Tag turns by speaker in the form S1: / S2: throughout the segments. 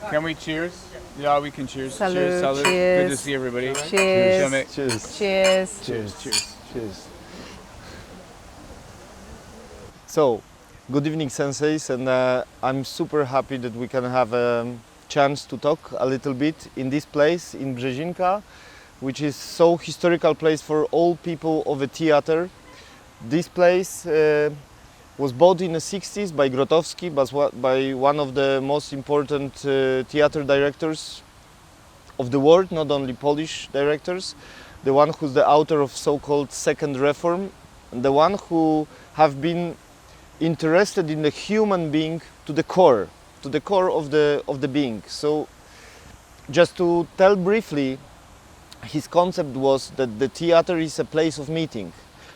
S1: Can we cheers? Yeah, we can cheers.
S2: Salud,
S1: Cheers, salud.
S2: cheers.
S1: Good to see everybody.
S2: Cheers.
S1: Cheers.
S3: Cheers.
S2: Cheers.
S1: Cheers. Cheers.
S3: Cheers. So, good evening, senseis, and I'm super happy that we can have a chance to talk a little bit in this place in Brzezinka, which is so historical place for all people of a theater. This place was bought in the 60s by Grotowski, by one of the most important theater directors of the world, not only Polish directors, the one who's the author of so-called Second Reform, and the one who have been interested in the human being to the core of the being. So, just to tell briefly, his concept was that the theater is a place of meeting.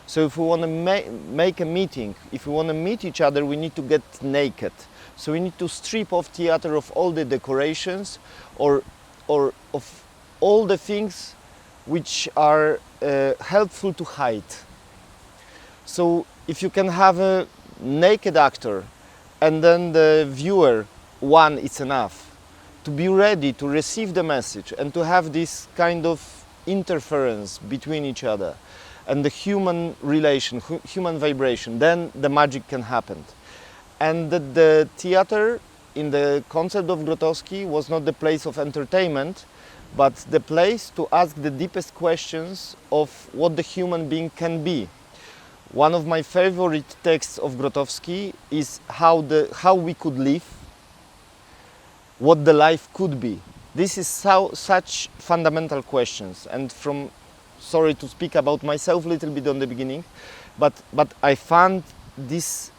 S3: So if we want to make a meeting, if we want to meet each other, we need to get naked. So we need to strip off theater of all the decorations or of all the things which are helpful to hide. So if you can have a naked actor and then the viewer, one is enough to be ready to receive the message and to have this kind of interference between each other and the human relation, human vibration, then the magic can happen. And the theater, in the concept of Grotowski, was not the place of entertainment, but the place to ask the deepest questions of what the human being can be. One of my favorite texts of Grotowski is how we could live, what the life could be. This is such fundamental questions, and sorry to speak about myself a little bit on the beginning, but I found these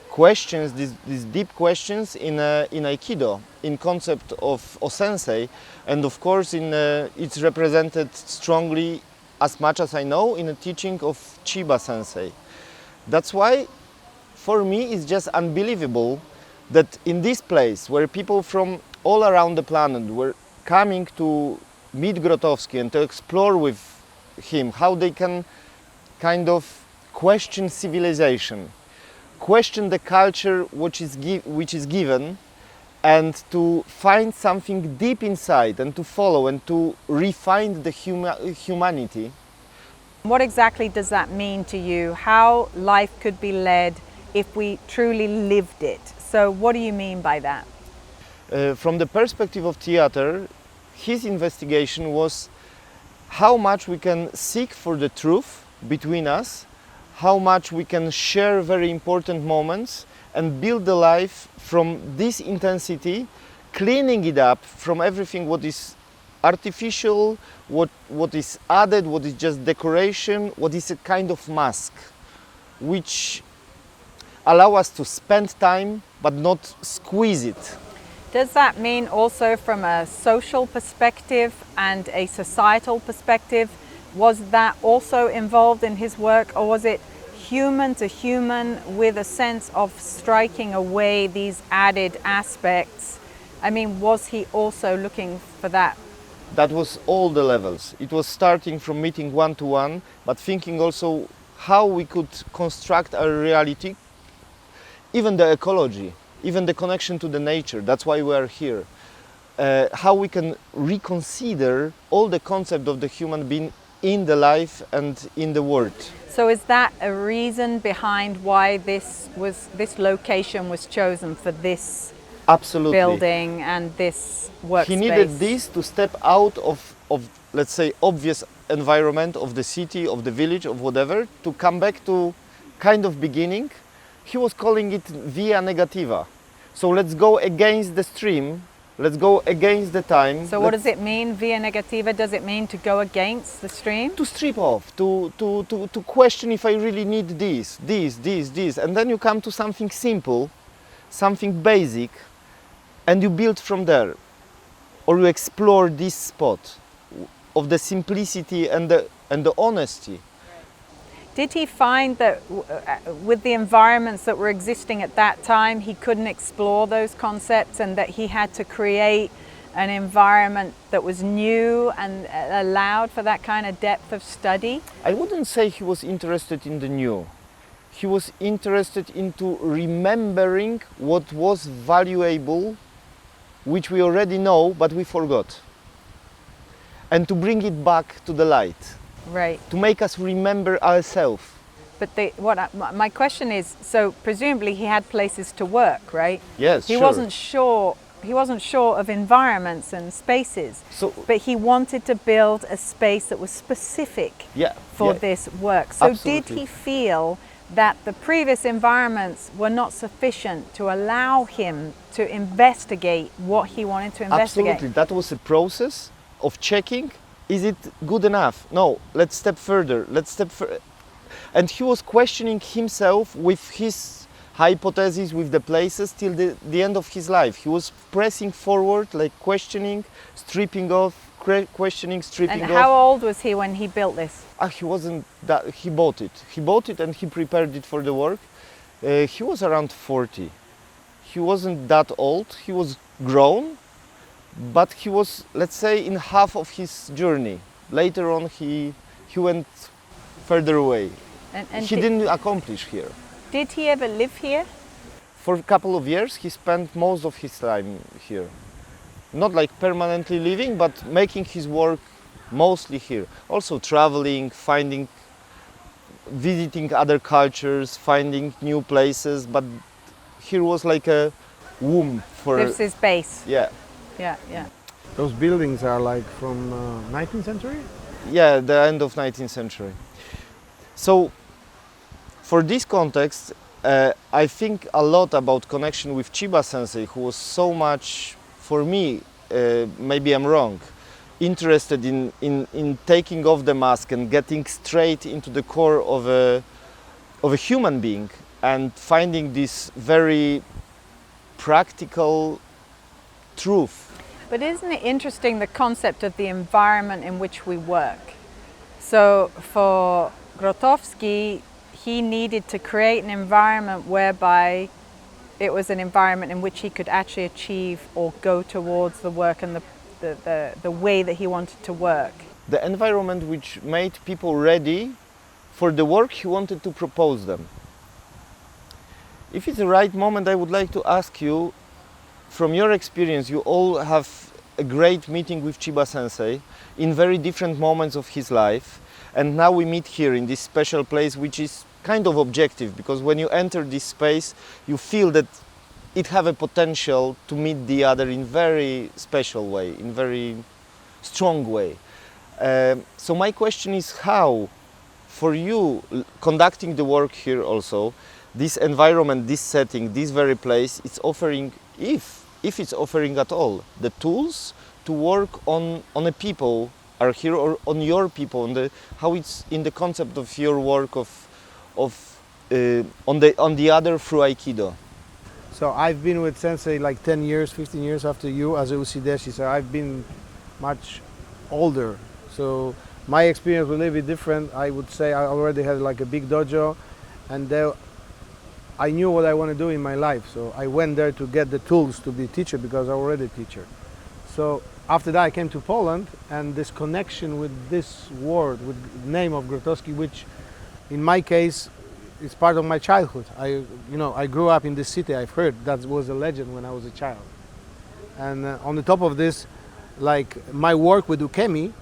S3: questions, these deep questions in Aikido, in concept of Osensei, and of course it's represented strongly, as much as I know, in a teaching of Chiba Sensei. That's why, for me, it's just unbelievable that in this place, where people from all around the planet were coming to meet Grotowski and to explore with him how they can kind of question civilization, question the culture which is given, and to find something deep inside and to follow and to refine the humanity.
S2: What exactly does that mean to you? How life could be led if we truly lived it? So what do you mean by that?
S3: From the perspective of theater, his investigation was how much we can seek for the truth between us, how much we can share very important moments and build the life from this intensity, cleaning it up from everything what is artificial, what is added, what is just decoration, what is a kind of mask, which allow us to spend time but not squeeze it.
S2: Does that mean also from a social perspective and a societal perspective, was that also involved in his work, or was it human to human with a sense of striking away these added aspects? I mean, was he also looking for that?
S3: That was all the levels. It was starting from meeting one-to-one, but thinking also how we could construct our reality, even the ecology, even the connection to the nature. That's why we are here. How we can reconsider all the concept of the human being in the life and in the world.
S2: So is that a reason behind why this location was chosen for this
S3: Absolutely.
S2: building and this workspace?
S3: He needed this to step out of let's say obvious environment of the city, of the village, of whatever, to come back to kind of beginning. He was calling it via negativa. So let's go against the stream, let's go against the time.
S2: So what does it mean, via negativa? Does it mean to go against the stream?
S3: To strip off, to question if I really need this, and then you come to something simple, something basic, and you build from there. Or you explore this spot of the simplicity and the honesty.
S2: Did he find that with the environments that were existing at that time, he couldn't explore those concepts, and that he had to create an environment that was new and allowed for that kind of depth of study?
S3: I wouldn't say he was interested in the new. He was interested into remembering what was valuable which we already know but we forgot, and to bring it back to the light,
S2: Right.
S3: to make us remember ourselves.
S2: But my question is, so presumably he had places to work, right?
S3: Yes,
S2: He
S3: sure.
S2: wasn't sure. He wasn't sure of environments and spaces.
S3: So,
S2: But he wanted to build a space that was specific
S3: yeah,
S2: for
S3: yeah.
S2: this work. So
S3: Absolutely.
S2: did he feel that the previous environments were not sufficient to allow him to investigate what he wanted to investigate?
S3: Absolutely, that was a process of checking, is it good enough? No, let's step further, And he was questioning himself with his hypotheses, with the places, till the end of his life. He was pressing forward, like questioning, stripping off, questioning, stripping
S2: And
S3: off.
S2: how old was he when he built this?
S3: He wasn't that, he bought it and he prepared it for the work. He was around 40. He wasn't that old, he was grown, but he was, let's say, in half of his journey. Later on he went further away.
S2: And
S3: He didn't accomplish here.
S2: Did he ever live here?
S3: For a couple of years he spent most of his time here. Not like permanently living, but making his work mostly here. Also traveling, visiting other cultures, finding new places, but here was like a womb for...
S2: This is his base.
S3: Yeah,
S2: Yeah, yeah.
S4: Those buildings are like from 19th century?
S3: yeah, the end of 19th century. So, for this context, I think a lot about connection with Chiba Sensei, who was so much, for me, maybe I'm wrong, interested in taking off the mask and getting straight into the core of a human being and finding this very practical truth.
S2: But isn't it interesting, the concept of the environment in which we work? So for Grotowski, he needed to create an environment whereby it was an environment in which he could actually achieve or go towards the work and the way that he wanted to work.
S3: The environment which made people ready for the work he wanted to propose them. If it's the right moment, I would like to ask you, from your experience, you all have a great meeting with Chiba Sensei in very different moments of his life, and now we meet here in this special place which is kind of objective, because when you enter this space you feel that it have a potential to meet the other in very special way, in very strong way. So my question is, how, for you, conducting the work here also, this environment, this setting, this very place, it's offering, if it's offering at all, the tools to work on a people are here, or on your people, how it's in the concept of your work on the other through Aikido.
S4: So I've been with Sensei like 10 years, 15 years after you as a Usideshi, so I've been much older. So my experience was a little bit different. I would say I already had like a big dojo, and there I knew what I want to do in my life. So I went there to get the tools to be a teacher because I was already a teacher. So after that I came to Poland, and this connection with this word, with the name of Grotowski, which in my case is part of my childhood. I grew up in this city. I've heard that was a legend when I was a child. And on the top of this, like my work with Ukemi,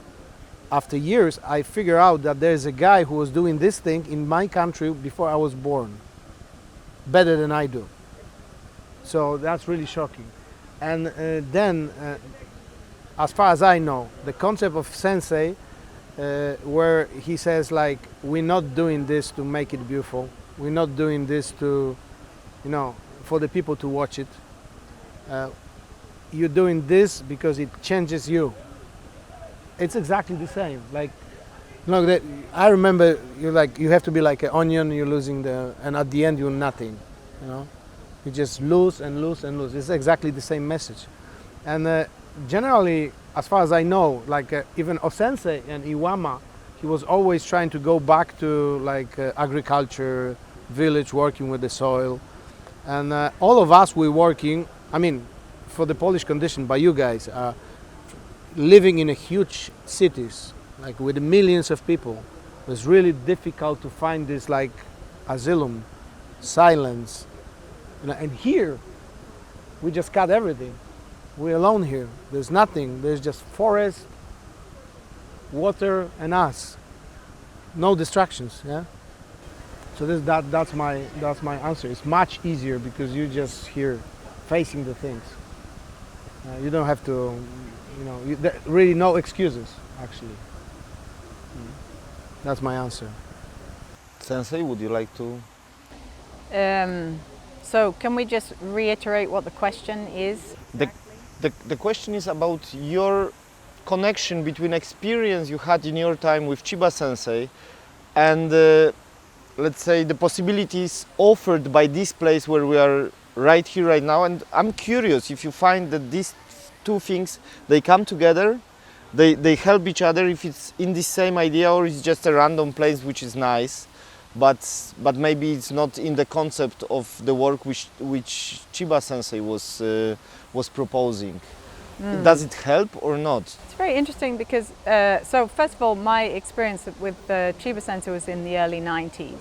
S4: after years I figured out that there's a guy who was doing this thing in my country before I was born, better than I do. So that's really shocking. And then, as far as I know, the concept of Sensei, where he says like, we're not doing this to make it beautiful, we're not doing this to, for the people to watch it. You're doing this because it changes you. It's exactly the same. Like, I remember you have to be like an onion. You're losing and at the end you're nothing. You just lose and lose and lose. It's exactly the same message. And generally, as far as I know, like even Osensei and Iwama, he was always trying to go back to like agriculture, village, working with the soil. And all of us, we're working, for the Polish condition, by you guys, living in a huge cities, like with millions of people. It was really difficult to find this like asylum, silence. And here, we just cut everything. We're alone here. There's nothing. There's just forest, water, and us. No distractions. Yeah. So that's my answer. It's much easier because you're just here, facing the things. You don't have to, really no excuses actually. That's my answer.
S3: Sensei, would you like to?
S2: So can we just reiterate what the question is?
S3: The question is about your connection between experience you had in your time with Chiba Sensei and let's say the possibilities offered by this place where we are right here, right now. And I'm curious if you find that these two things, they come together, they help each other, if it's in the same idea or it's just a random place which is nice, but maybe it's not in the concept of the work which Chiba Sensei was proposing. Does it help or not?
S2: It's very interesting because, so first of all, my experience with Chiba Sensei was in the early 90s.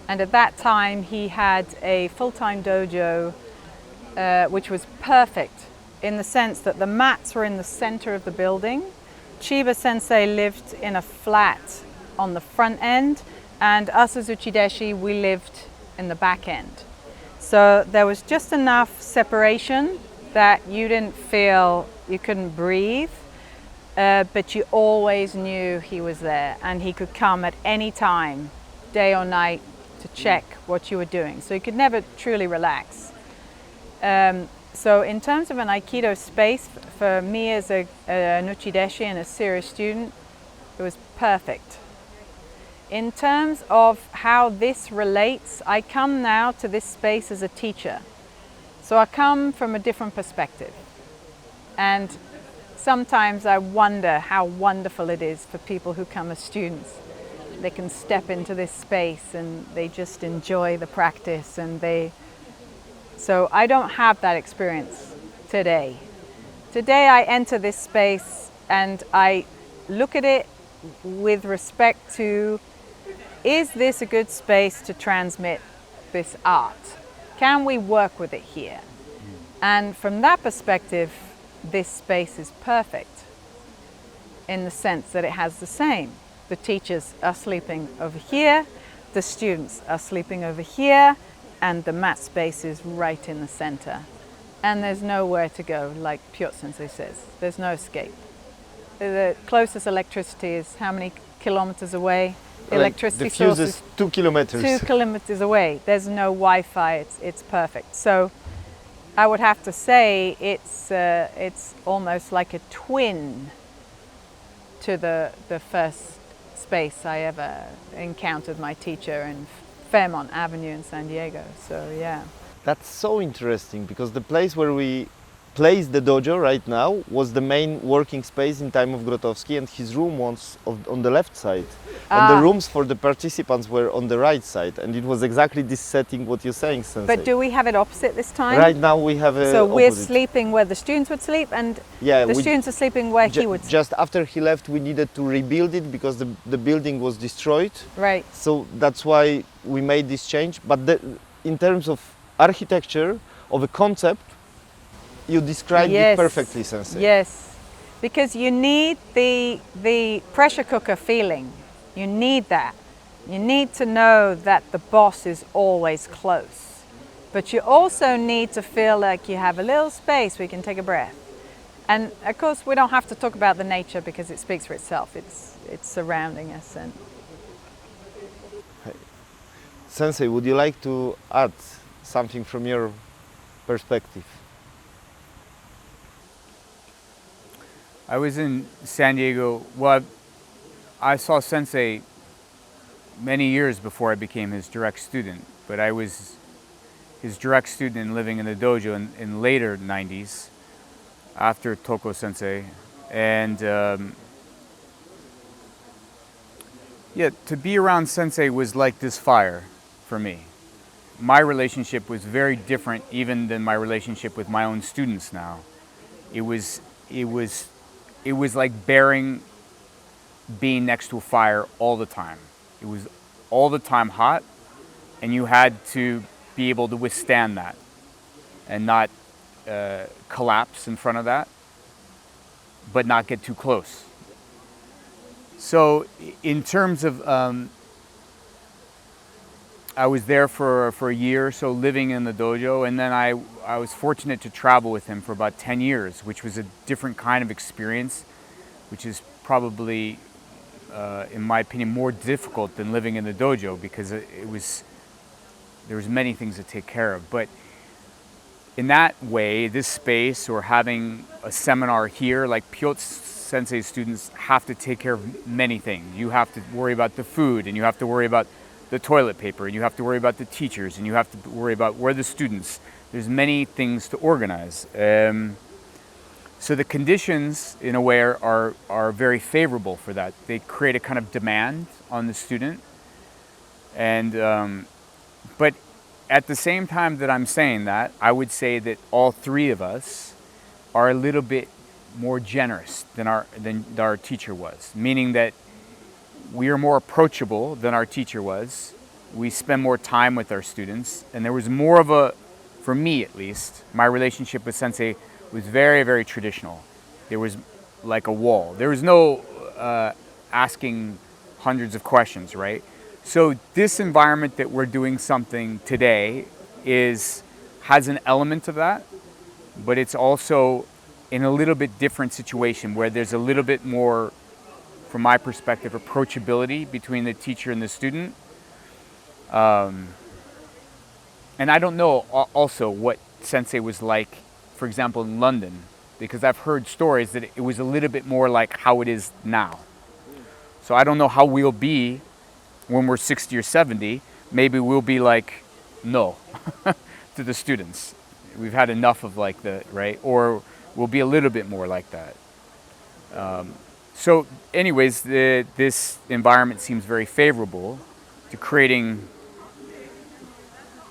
S2: And at that time, he had a full-time dojo, which was perfect in the sense that the mats were in the center of the building. Chiba Sensei lived in a flat on the front end, and us as Uchideshi, we lived in the back end. So there was just enough separation that you didn't feel you couldn't breathe, but you always knew he was there and he could come at any time, day or night, to check what you were doing. So you could never truly relax. So in terms of an Aikido space, for me as an Uchideshi and a serious student, it was perfect. In terms of how this relates, I come now to this space as a teacher. So I come from a different perspective. And sometimes I wonder how wonderful it is for people who come as students. They can step into this space and they just enjoy the practice so I don't have that experience today. Today I enter this space and I look at it with respect to, is this a good space to transmit this art? Can we work with it here? And from that perspective, this space is perfect in the sense that it has the same. The teachers are sleeping over here, the students are sleeping over here, and the mat space is right in the center. And there's nowhere to go, like Piotr Sensei says. There's no escape. The closest electricity is how many kilometers away? The electricity source is
S3: 2 kilometers.
S2: 2 kilometers away. There's no Wi-Fi. It's perfect. So I would have to say it's almost like a twin to the first space I ever encountered my teacher in Fairmont Avenue in San Diego. So yeah.
S3: That's so interesting because the place where we placed the dojo right now was the main working space in time of Grotowski, and his room was on the left side. And the rooms for the participants were on the right side, and it was exactly this setting what you're saying, Sensei.
S2: But do we have it opposite this time?
S3: Right now we have a
S2: So we're
S3: opposite.
S2: sleeping where the students would sleep, and
S3: Yeah,
S2: the students are sleeping where he would sleep.
S3: Just after he left, we needed to rebuild it because the building was destroyed.
S2: Right.
S3: So that's why we made this change. But in terms of architecture, of a concept, you described it perfectly, Sensei.
S2: Yes, because you need the pressure cooker feeling. You need that. You need to know that the boss is always close. But you also need to feel like you have a little space where you can take a breath. And of course, we don't have to talk about the nature because it speaks for itself. It's surrounding us. And
S3: Sensei, would you like to add something from your perspective?
S1: I was in San Diego. Well, I saw Sensei many years before I became his direct student, but I was his direct student and living in the dojo in later 90s after Toko Sensei. And yeah, to be around Sensei was like this fire for me. My relationship was very different even than my relationship with my own students now. It was like being next to a fire all the time. It was all the time hot, and you had to be able to withstand that and not collapse in front of that, but not get too close. So in terms of, I was there for a year or so living in the dojo, and then I was fortunate to travel with him for about 10 years, which was a different kind of experience, which is probably, in my opinion, more difficult than living in the dojo, because there was many things to take care of. But in that way, this space, or having a seminar here, like Piotr Sensei's students have to take care of many things. You have to worry about the food, and you have to worry about the toilet paper, and you have to worry about the teachers, and you have to worry about where the students. There's many things to organize. So the conditions, in a way, are very favorable for that. They create a kind of demand on the student. And, but at the same time that I'm saying that, I would say that all three of us are a little bit more generous than our teacher was, meaning that we are more approachable than our teacher was. We spend more time with our students, and there was more of a, for me at least, my relationship with Sensei was very, very traditional. There was like a wall. There was no asking hundreds of questions, right? So this environment that we're doing something today has an element of that, but it's also in a little bit different situation where there's a little bit more, from my perspective, approachability between the teacher and the student. And I don't know also what Sensei was like, for example, in London, because I've heard stories that it was a little bit more like how it is now. So I don't know how we'll be when we're 60 or 70. Maybe we'll be like, no, to the students. We've had enough of like the, right? Or we'll be a little bit more like that. So anyways, this environment seems very favorable to creating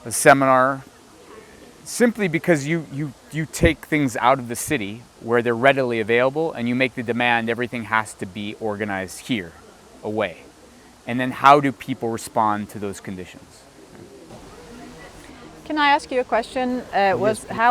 S1: a seminar, simply because you take things out of the city where they're readily available, and you make the demand everything has to be organized here, away. And then how do people respond to those conditions?
S2: Can I ask you a question? How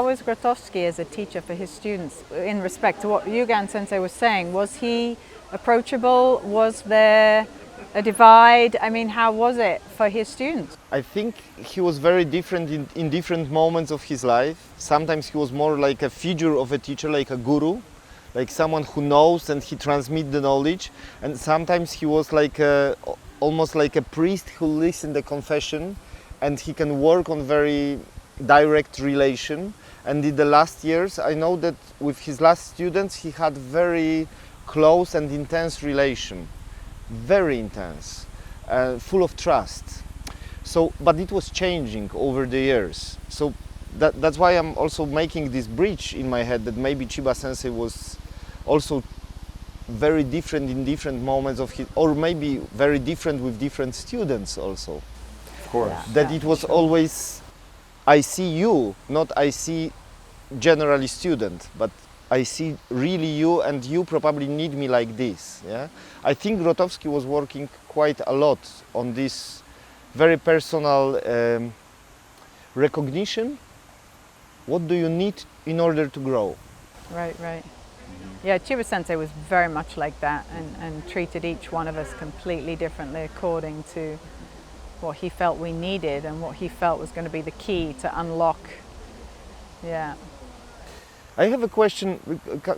S2: was Grotowski as a teacher for his students in respect to what Ryugan Sensei was saying? Was he approachable? Was there a divide? I mean, how was it for his students?
S3: I think he was very different in different moments of his life. Sometimes he was more like a figure of a teacher, like a guru, like someone who knows and he transmits the knowledge. And sometimes he was like almost like a priest who listens the confession, and he can work on very direct relation. And in the last years, I know that with his last students, he had very close and intense relation, very intense, full of trust. So, but it was changing over the years. So that's why I'm also making this bridge in my head that maybe Chiba Sensei was also very different in different moments of his, or maybe very different with different students also.
S1: Of course.
S2: Yeah.
S3: That it was always, I see you, not I see generally student, but I see really you, and you probably need me like this. Yeah, I think Grotowski was working quite a lot on this very personal recognition. What do you need in order to grow?
S2: Right, right. Yeah, Chiba Sensei was very much like that, and treated each one of us completely differently according to what he felt we needed and what he felt was going to be the key to unlock. Yeah.
S3: I have a question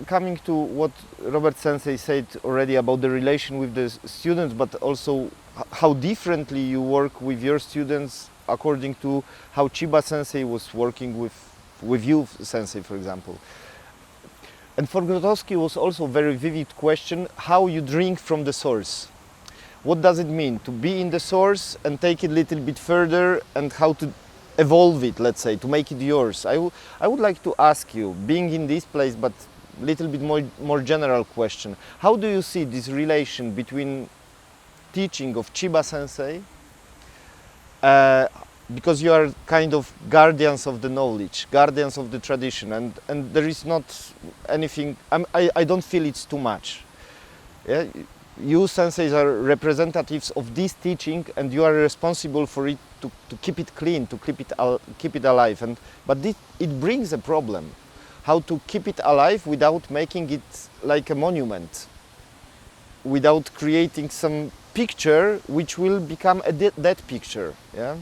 S3: coming to what Robert Sensei said already about the relation with the students, but also how differently you work with your students according to how Chiba Sensei was working with you, Sensei, for example. And for Grotowski was also a very vivid question, how you drink from the source. What does it mean to be in the source and take it a little bit further, and how to evolve it, let's say, to make it yours? I would like to ask you, being in this place, but a little bit more general question, how do you see this relation between teaching of Chiba Sensei, because you are kind of guardians of the knowledge, guardians of the tradition, and there is not anything, I don't feel it's too much. Yeah? You senseis are representatives of this teaching, and you are responsible for it to keep it clean, to keep it alive. But it brings a problem. how to keep it alive without making it like a monument, without creating some picture which will become a dead picture. Yeah.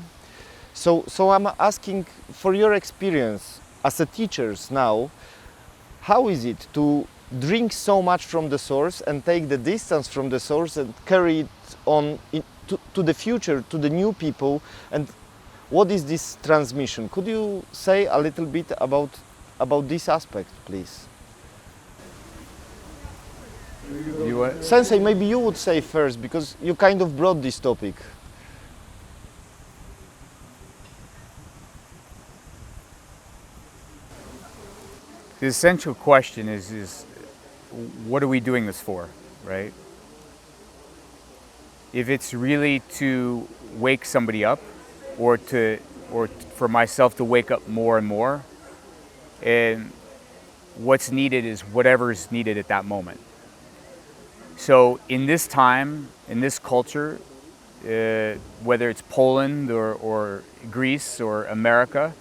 S3: So I'm asking for your experience as a teachers now. How is it to drink so much from the source and take the distance from the source and carry it on to the future, to the new people? And what is this transmission? Could you say a little bit about this aspect, please? Sensei, maybe you would say first, because you kind of brought this topic.
S1: The essential question is what are we doing this for, right? If it's really to wake somebody up, or for myself to wake up more and more, and what's needed is whatever's needed at that moment. So in this time, in this culture, whether it's Poland or Greece or America,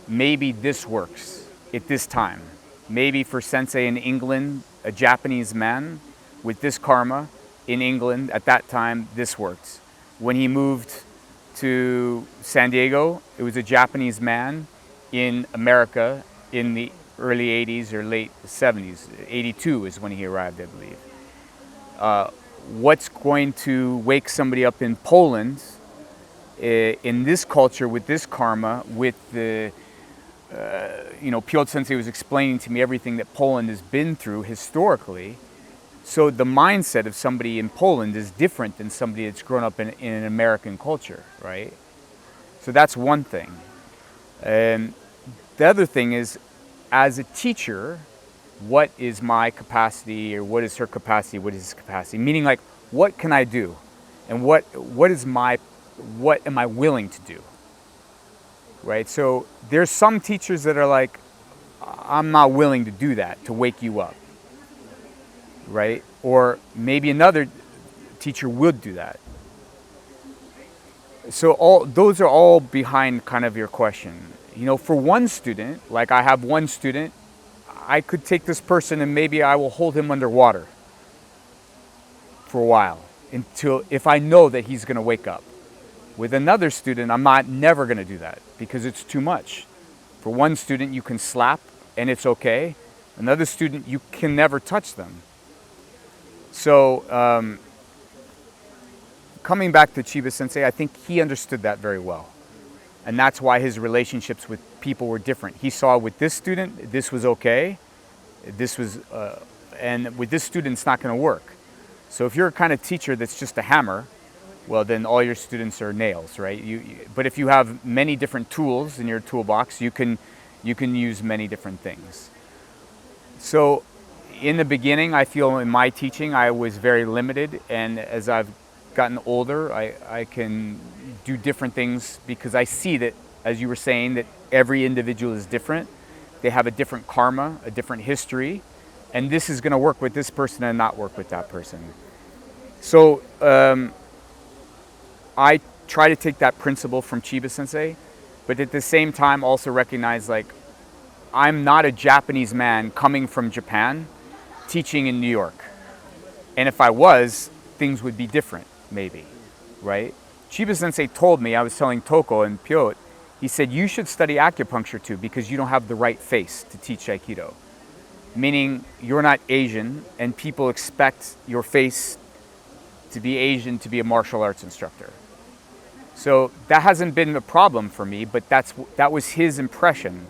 S1: maybe this works at this time. Maybe for Sensei in England, a Japanese man with this karma in England at that time, this worked. When he moved to San Diego, it was a Japanese man in America in the early 80s or late 70s. 82 is when he arrived, I believe. What's going to wake somebody up in Poland, in this culture, with this karma, with the, Piotr Sensei was explaining to me everything that Poland has been through historically. So the mindset of somebody in Poland is different than somebody that's grown up in an American culture, right? So that's one thing. And the other thing is, as a teacher, what is my capacity, or what is her capacity, what is his capacity? Meaning, like, what can I do? And what am I willing to do? Right? So there's some teachers that are like, I'm not willing to do that, to wake you up. Right? Or maybe another teacher would do that. So those are all behind kind of your question. For one student, like I have one student, I could take this person and maybe I will hold him underwater for a while until, if I know that he's going to wake up. With another student, I'm never going to do that because it's too much. For one student, you can slap and it's okay. Another student, you can never touch them. So coming back to Chiba Sensei, I think he understood that very well. And that's why his relationships with people were different. He saw with this student, this was okay. And with this student, it's not going to work. So if you're a kind of teacher that's just a hammer, well, then all your students are nails, right? But if you have many different tools in your toolbox, you can use many different things. So in the beginning, I feel in my teaching, I was very limited. And as I've gotten older, I can do different things because I see that, as you were saying, that every individual is different. They have a different karma, a different history, and this is going to work with this person and not work with that person. So I try to take that principle from Chiba Sensei, but at the same time also recognize, like, I'm not a Japanese man coming from Japan teaching in New York. And if I was, things would be different, maybe, right? Chiba Sensei told me, I was telling Toko and Piotr, he said, you should study acupuncture too because you don't have the right face to teach Aikido. Meaning you're not Asian and people expect your face to be Asian to be a martial arts instructor. So that hasn't been a problem for me, but that was his impression.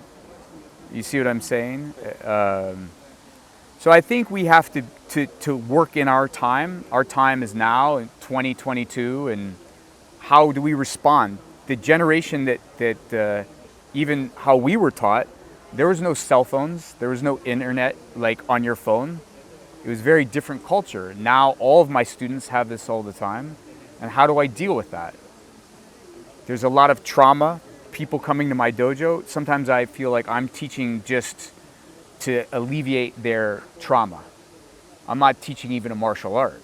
S1: You see what I'm saying? So I think we have to work in our time. Our time is now in 2022, and how do we respond? The generation that even how we were taught, there was no cell phones, there was no internet like on your phone. It was a very different culture. Now all of my students have this all the time, and how do I deal with that? There's a lot of trauma, people coming to my dojo. Sometimes I feel like I'm teaching just to alleviate their trauma. I'm not teaching even a martial art.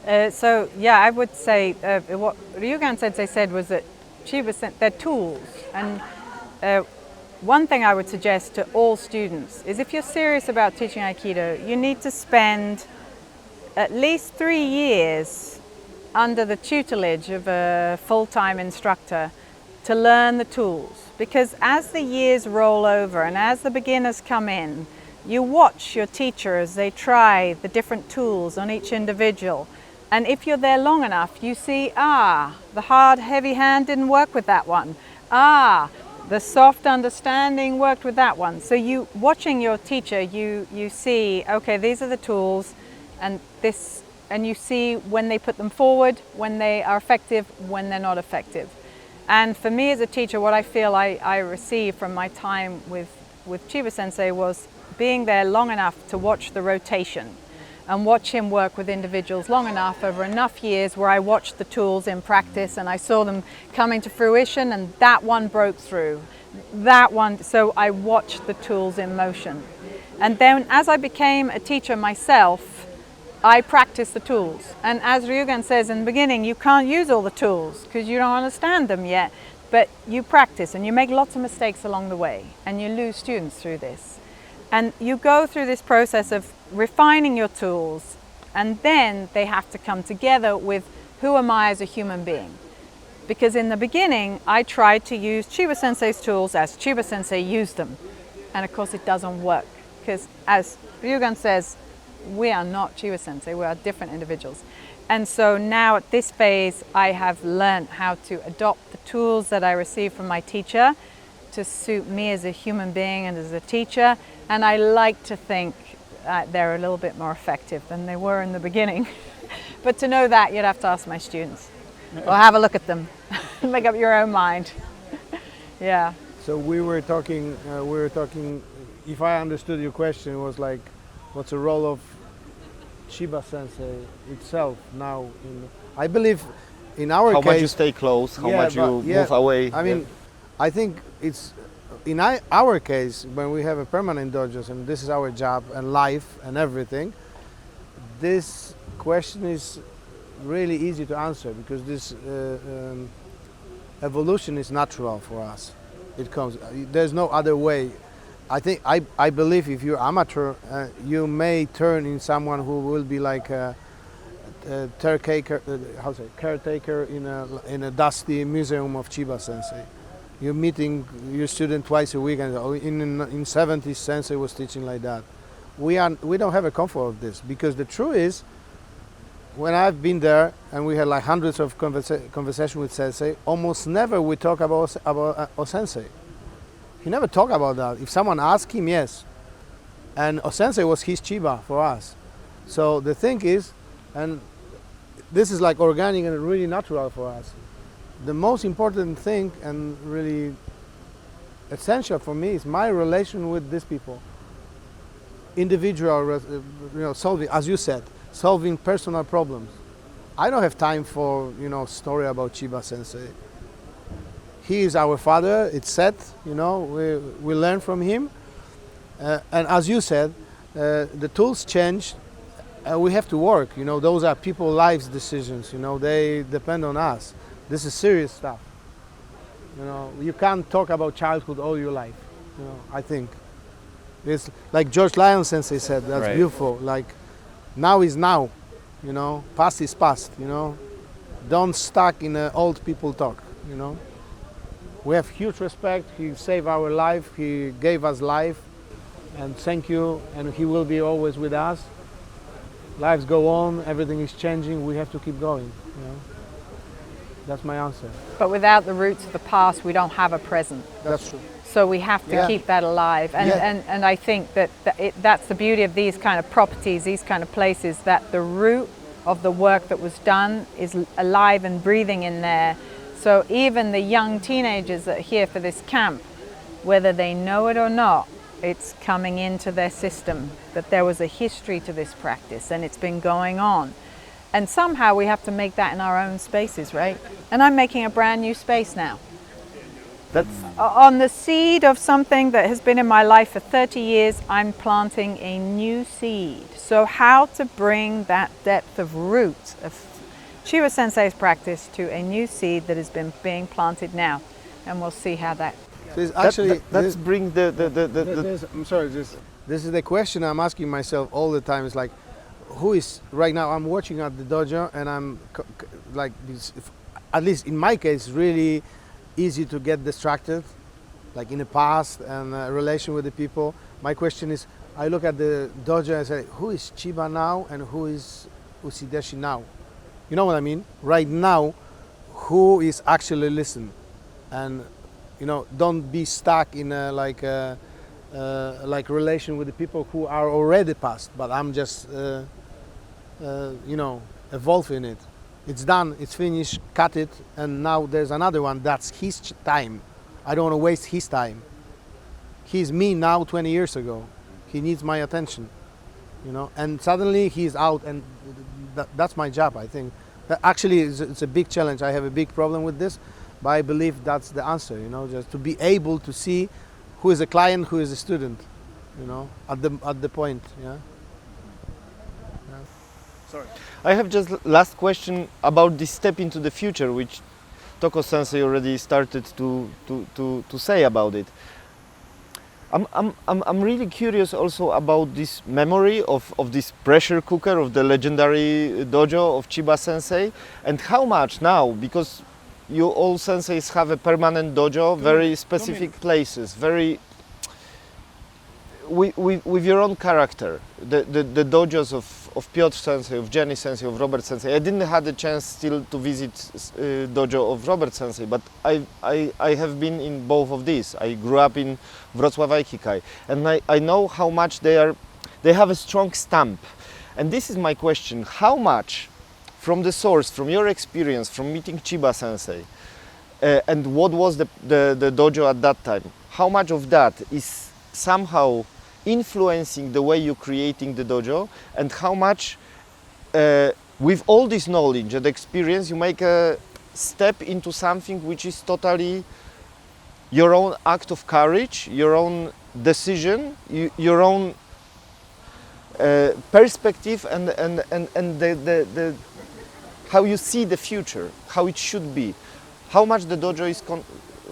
S2: So yeah, I would say what Ryugan sensei said was that they're tools, and one thing I would suggest to all students is if you're serious about teaching Aikido, you need to spend at least 3 years under the tutelage of a full-time instructor to learn the tools. Because as the years roll over and as the beginners come in, you watch your teacher as they try the different tools on each individual. And if you're there long enough, you see, the hard, heavy hand didn't work with that one. The soft understanding worked with that one. So you, watching your teacher, you see, okay, these are the tools, and you see when they put them forward, when they are effective, when they're not effective. And for me as a teacher, what I feel I received from my time with Chiba Sensei was being there long enough to watch the rotation and watch him work with individuals long enough over enough years where I watched the tools in practice and I saw them coming to fruition, and that one broke through. That one, so I watched the tools in motion. And then as I became a teacher myself, I practiced the tools. And as Ryugan says in the beginning, you can't use all the tools because you don't understand them yet, but you practice and you make lots of mistakes along the way and you lose students through this. And you go through this process of refining your tools, and then they have to come together with who am I as a human being. Because in the beginning, I tried to use Chiba Sensei's tools as Chiba Sensei used them. And of course it doesn't work, because as Ryugan says, we are not Chiba Sensei, we are different individuals. And so now at this phase, I have learned how to adopt the tools that I received from my teacher to suit me as a human being and as a teacher. And I like to think they're a little bit more effective than they were in the beginning. But to know that, you'd have to ask my students or have a look at them, make up your own mind. Yeah.
S4: So we were talking, if I understood your question, it was like, what's the role of Chiba Sensei itself now? I believe in our case...
S3: How much you stay close, how much you move away.
S4: I mean, I think it's, in our case, when we have a permanent dojos and this is our job and life and everything, this question is really easy to answer because this evolution is natural for us. It comes, there's no other way. I believe if you're amateur, you may turn in someone who will be like a caretaker in a dusty museum of Chiba Sensei. You're meeting your student twice a week, and in 70s Sensei was teaching like that. We don't have a comfort of this because the truth is, when I've been there and we had like hundreds of conversation with Sensei, almost never we talk about Sensei. He never talked about that. If someone asked him, yes. And Sensei was his Chiba for us. So the thing is, and this is like organic and really natural for us. The most important thing and really essential for me is my relation with these people. Individual, solving, as you said, solving personal problems. I don't have time for, story about Chiba Sensei. He is our father, it's set, we learn from him. And as you said, the tools change, we have to work, those are people's lives decisions, they depend on us. This is serious stuff. You can't talk about childhood all your life, I think. It's like George Lyon Sensei said, that's right. Beautiful, like now is now, past is past, Don't stuck in old people talk, We have huge respect. He saved our life. He gave us life. And thank you. And he will be always with us. Lives go on. Everything is changing. We have to keep going. That's my answer.
S2: But without the roots of the past, we don't have a present.
S4: That's true.
S2: So we have to keep that alive. And I think that's the beauty of these kind of properties, these kind of places, that the root of the work that was done is alive and breathing in there. So even the young teenagers that are here for this camp, whether they know it or not, it's coming into their system that there was a history to this practice and it's been going on. And somehow we have to make that in our own spaces, right? And I'm making a brand new space now.
S3: That's
S2: On the seed of something that has been in my life for 30 years, I'm planting a new seed. So how to bring that depth of root of Chiba Sensei's practice to a new seed that has been being planted now. And we'll see how that...
S4: So it's actually,
S3: let's bring the
S4: I'm sorry, this is the question I'm asking myself all the time. It's like, who is, right now I'm watching at the dojo and I'm like, at least in my case, really easy to get distracted, like in the past and relation with the people. My question is, I look at the dojo and say, who is Chiba now and who is Usideshi now? You know what I mean? Right now, who is actually listening? And you know, don't be stuck in like relation with the people who are already past. But I'm just, you know, evolving it. It's done. It's finished. Cut it. And now there's another one. That's his time. I don't want to waste his time. He's me now 20 years ago. He needs my attention, you know. And suddenly he's out, and that's my job. I think. Actually, it's a big challenge. I have a big problem with this. But I believe that's the answer, you know, just to be able to see who is a client, who is a student, you know, at the point, yeah.
S3: Sorry. I have just last question about this step into the future, which Toko Sensei already started to say about it. I'm really curious also about this memory of this pressure cooker of the legendary dojo of Chiba Sensei, and how much now, because you all senseis have a permanent dojo, very specific places, very with your own character. The dojos of Piotr Sensei, of Jenny Sensei, of Robert Sensei. I didn't have the chance still to visit dojo of Robert Sensei, but I have been in both of these. I grew up in Wrocław Aikikai, and I know how much they have a strong stamp. And this is my question: how much from the source, from your experience, from meeting Chiba Sensei, and what was the dojo at that time, how much of that is somehow influencing the way you're creating the dojo, and how much, with all this knowledge and experience, you make a step into something which is totally your own act of courage, your own decision, your own perspective, and the how you see the future, how it should be, how much the dojo is,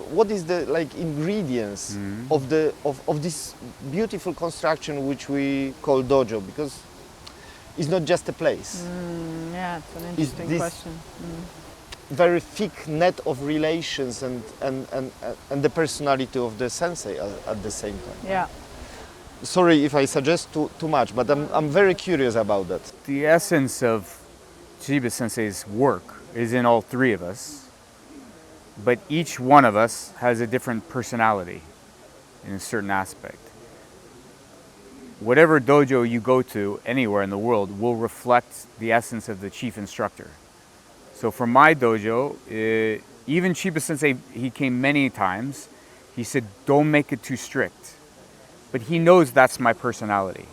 S3: what is the like ingredients of this beautiful construction which we call dojo, because it's not just a place.
S2: Yeah, it's an interesting question.
S3: Very thick net of relations and the personality of the sensei at the same time.
S2: Yeah.
S3: Sorry if I suggest too much, but I'm very curious about that.
S1: The essence of Chiba Sensei's work is in all three of us, but each one of us has a different personality in a certain aspect. Whatever dojo you go to anywhere in the world will reflect the essence of the chief instructor. So for my dojo, even Chiba Sensei, he came many times, he said, don't make it too strict. But he knows that's my personality.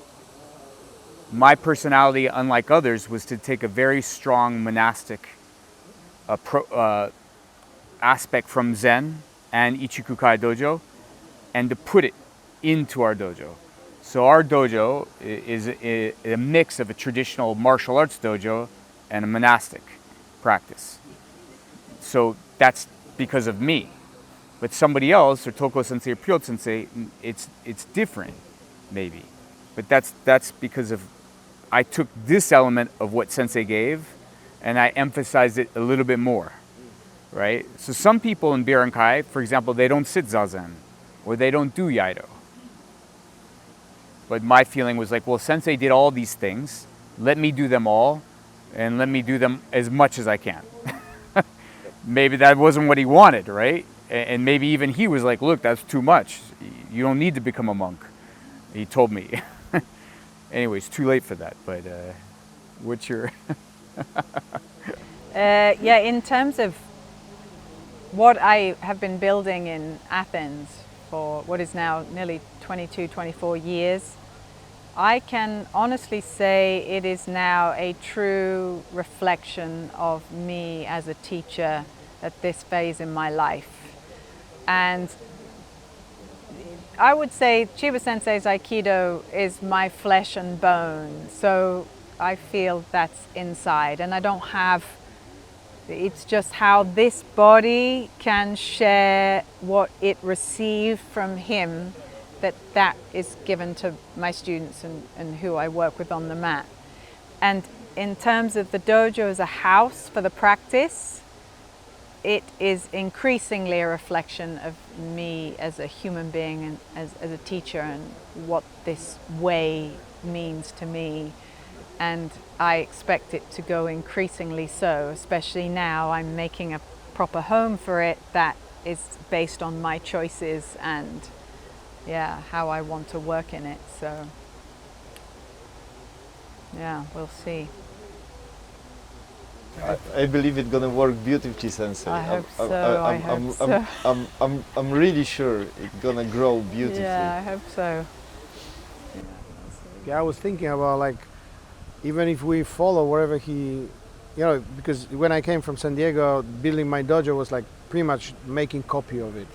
S1: My personality, unlike others, was to take a very strong monastic aspect from Zen and Ichikukai dojo and to put it into our dojo. So our dojo is a mix of a traditional martial arts dojo and a monastic practice. So that's because of me. But somebody else, or Toko Sensei or Piotr Sensei, it's different, maybe. But that's because of I took this element of what Sensei gave and I emphasized it a little bit more, right? So some people in Brzezinka, for example, they don't sit Zazen or they don't do Yaido. But my feeling was like, well, Sensei did all these things, let me do them all and let me do them as much as I can. Maybe that wasn't what he wanted, right? And maybe even he was like, look, that's too much. You don't need to become a monk. He told me. Anyway, it's too late for that, but what's your...
S2: Yeah, in terms of what I have been building in Athens for what is now nearly 22, 24 years, I can honestly say it is now a true reflection of me as a teacher at this phase in my life. And I would say Chiba Sensei's Aikido is my flesh and bone. So I feel that's inside, and I don't have, it's just how this body can share what it received from him, that is given to my students and who I work with on the mat. And in terms of the dojo as a house for the practice, it is increasingly a reflection of me as a human being and as a teacher, and what this way means to me. And I expect it to go increasingly so, especially now I'm making a proper home for it that is based on my choices and how I want to work in it. So yeah, we'll see.
S3: I believe it's gonna work beautifully, Sensei.
S2: I hope so.
S3: I'm really sure it's gonna grow beautifully.
S2: Yeah, I hope so.
S4: Yeah, I was thinking about, like, even if we follow wherever he, because when I came from San Diego, building my dojo was like pretty much making copy of it.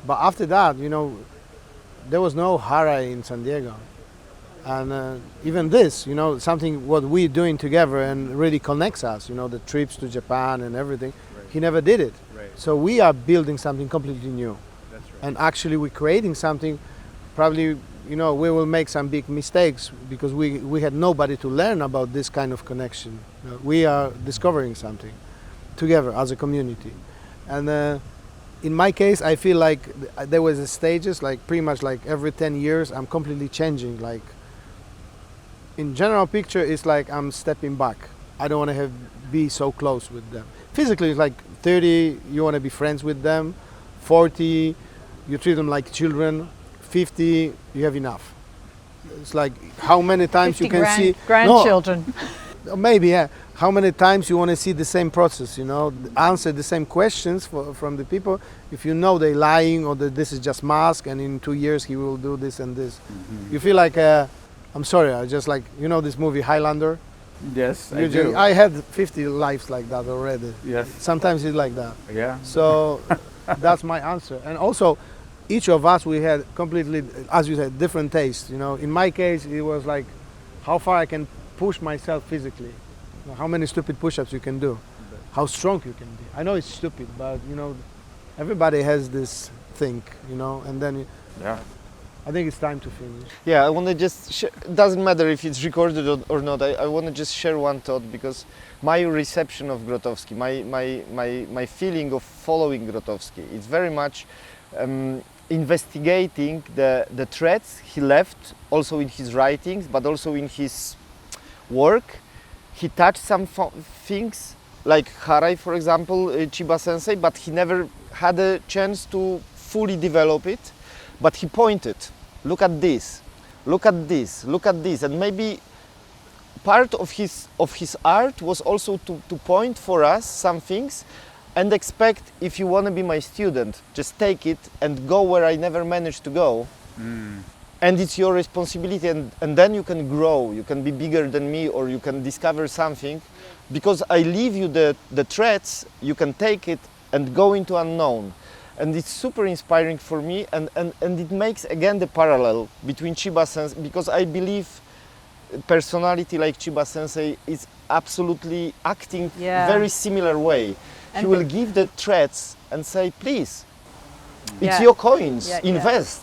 S4: But after that, there was no hara in San Diego. And even this, something what we're doing together and really connects us, the trips to Japan and everything,
S1: Right.
S4: he never did it.
S1: Right.
S4: So we are building something completely new.
S1: That's right.
S4: And actually we're creating something, probably, we will make some big mistakes because we had nobody to learn about this kind of connection. We are discovering something together as a community. And in my case, I feel like there was a stages, like pretty much like every 10 years, I'm completely changing. Like, in general picture, it's like I'm stepping back. I don't want to be so close with them. Physically, it's like 30, you want to be friends with them. 40, you treat them like children. 50, you have enough. It's like how many times you can see
S2: grandchildren.
S4: No, maybe, yeah. How many times you want to see the same process, answer the same questions from the people. If you know they're lying or that this is just mask and in 2 years he will do this and this. Mm-hmm. You feel like, I'm sorry, I just like, this movie Highlander?
S1: Yes, I do.
S4: I had 50 lives like that already.
S1: Yes.
S4: Sometimes it's like that.
S1: Yeah.
S4: So that's my answer. And also, each of us, we had completely, as you said, different tastes. In my case, it was like how far I can push myself physically. How many stupid push-ups you can do, how strong you can be. I know it's stupid, but everybody has this thing, and then I think it's time to finish.
S3: Yeah, I want to just doesn't matter if it's recorded or not. I want to just share one thought, because my reception of Grotowski, my feeling of following Grotowski, it's very much investigating the threads he left, also in his writings, but also in his work. He touched some things like Harai, for example, Chiba Sensei, but he never had a chance to fully develop it. But he pointed, look at this, look at this, look at this. And maybe part of his art was also to point for us some things and expect, if you want to be my student, just take it and go where I never managed to go. Mm. And it's your responsibility, and then you can grow, you can be bigger than me, or you can discover something. Because I leave you the threads, you can take it and go into unknown. And it's super inspiring for me, and it makes again the parallel between Chiba Sensei, because I believe personality like Chiba Sensei is absolutely acting very similar way. And he will give the threads and say, please, it's your coins, invest.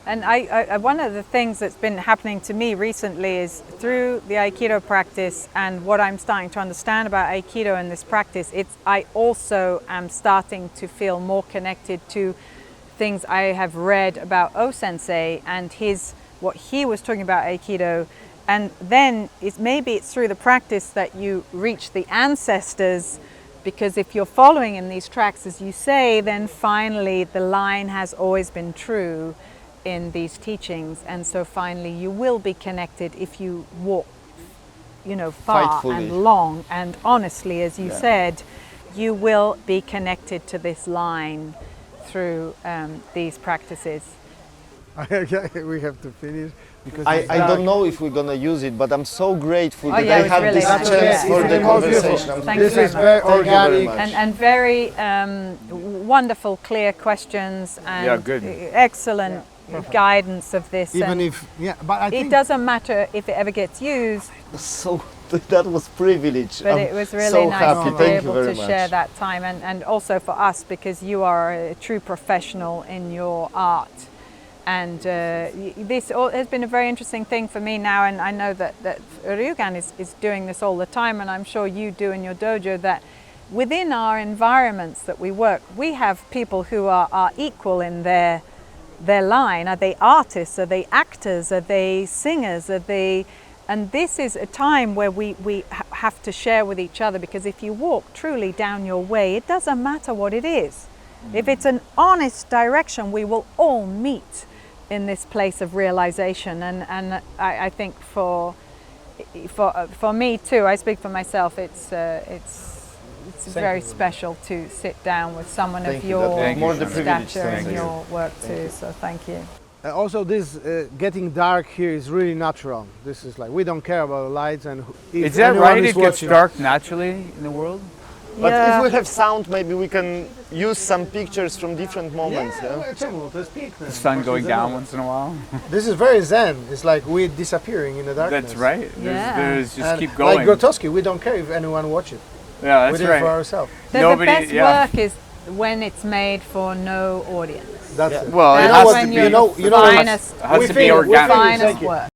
S2: And I one of the things that's been happening to me recently is through the Aikido practice and what I'm starting to understand about Aikido and this practice, I also am starting to feel more connected to things I have read about O-sensei and what he was talking about Aikido. And then maybe it's through the practice that you reach the ancestors, because if you're following in these tracks, as you say, then finally the line has always been true in these teachings, and so finally you will be connected if you walk, far and long and honestly, as you said, you will be connected to this line through these practices.
S4: We have to finish because
S3: I don't know if we're gonna use it, but I'm so grateful that
S2: yeah,
S3: I
S2: it's
S3: have
S2: really
S3: this
S2: nice.
S3: chance
S2: Yeah,
S3: for
S2: it's
S3: the
S2: really
S3: conversation. I'm
S2: Thank
S4: this
S2: you
S4: is
S2: very
S4: very
S3: Thank you very
S4: organic.
S3: much.
S2: And very wonderful, clear questions and
S1: Yeah, good.
S2: excellent guidance of this.
S4: Even
S2: and
S4: if, but I
S2: it
S4: think
S2: doesn't matter if it ever gets used,
S3: So that was privilege.
S2: but
S3: I'm
S2: it was really
S3: so
S2: nice
S3: happy.
S2: to be
S3: Thank you
S2: able
S3: very
S2: to
S3: much.
S2: share that time, and also for us because you are a true professional in your art. And this has been a very interesting thing for me now, and I know that Ryugan is doing this all the time, and I'm sure you do in your dojo, that within our environments that we work, we have people who are equal in their line. Are they artists? Are they actors? Are they singers? Are they... And this is a time where we have to share with each other, because if you walk truly down your way, it doesn't matter what it is. If it's an honest direction, we will all meet in this place of realization. And I think for me too, I speak for myself, it's very special to sit down with someone
S3: Thank
S2: of
S3: you.
S2: your
S3: That was more the privilege.
S2: stature
S3: Thank
S2: and
S3: you.
S2: your work too. So thank you.
S4: also this getting dark here is really natural. This is like, we don't care about the lights, and if
S1: Is that
S4: anyone
S1: right?
S4: is
S1: It gets
S4: watching-
S1: dark naturally in the world?
S3: But
S2: Yeah.
S3: if we have sound, maybe we can use some pictures from different moments. Yeah?
S1: The sun going down once in a while?
S4: This is very zen. It's like we're disappearing in the darkness.
S1: That's right.
S2: Yeah.
S1: There's just
S4: And
S1: keep going.
S4: like Grotowski, we don't care if anyone watch it.
S1: Yeah,
S4: We
S1: that's
S4: did it for
S1: right.
S4: ourselves.
S2: The
S1: Nobody-
S2: best
S1: yeah.
S2: work is when it's made for no audience.
S4: That's
S3: Yeah.
S4: it.
S1: Well, it
S2: That's
S1: has
S2: when
S1: to
S2: you're
S1: be.
S2: the
S4: you know what?
S2: finest,
S1: It has
S4: We
S1: to
S4: feel-
S1: be
S4: we feel
S1: organic.
S4: it's
S2: finest
S4: like it.
S2: work.